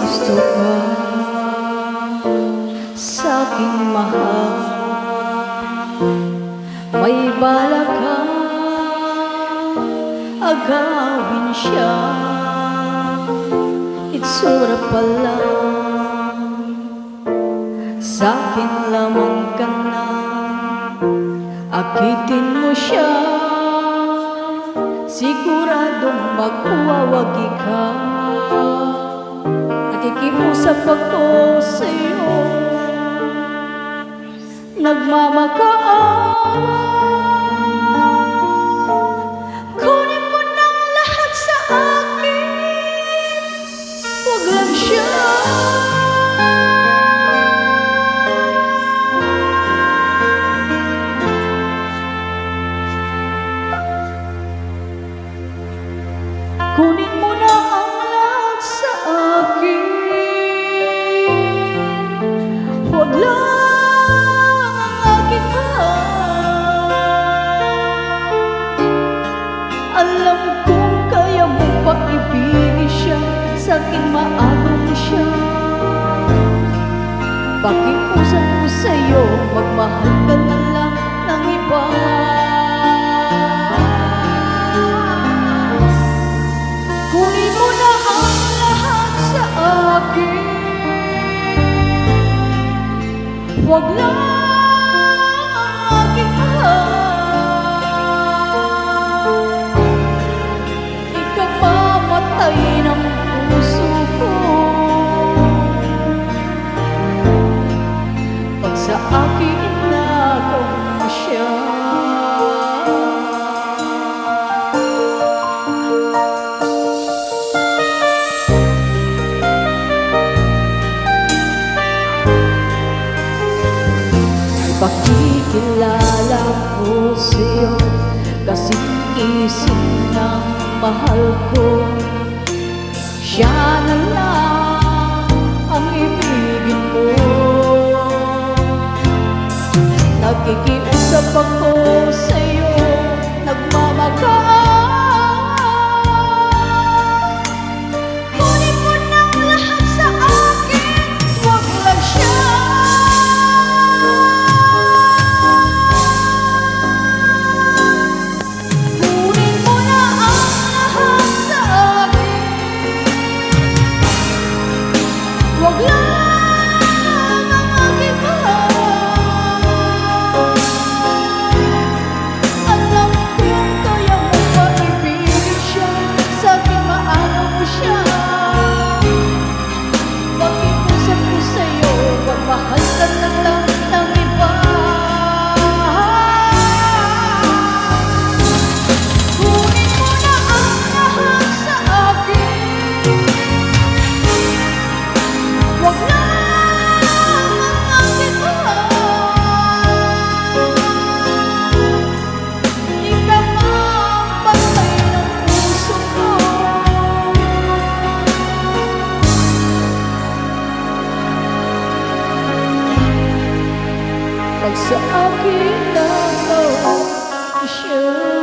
gusto ka sa'king mahal, may balak ka agawin siya. Itsura pa lang, sa'kin lamang ka na, akitin mo siya, siguradong magwawagi ka. Nakikiusap ako sa'yo, nagmamakaawa. Kunin mo ng lahat sa akin, huwag lang siya. Kunin mo na ang lahat sa akin, huwag lang ang aking mahal. Alam kong kaya mo pang ibigin siya, sa'kin maago mo siya. Pakiusap ko sa'yo, magmahal ka na lang ng iba. Kunin mo na ang lahat sa akin, huwag lang ang aking mahal. Ikamamatay ng puso ko pag sa akin nagaw mo siya. Pakikilala ko sa'yo, kasing isip ng mahal ko, siya na lang ang ibigin mo. Nakikiusap ako sa'yo, nagmamakaawa. Kunin mo ng lahat sa akin, huwag lang siya. Huwag lang ang aking mahal. Alam kong kaya mo pa ibigin siya, sa'kin maano mo siya. Pakiusap ko sa'yo, magmahal ka na lang ng iba. Kunin mo na ang lahat sa akin, huwag lang ang aking mahal. Ikamamatay ng puso ko pag sa akin nagaw mo siya.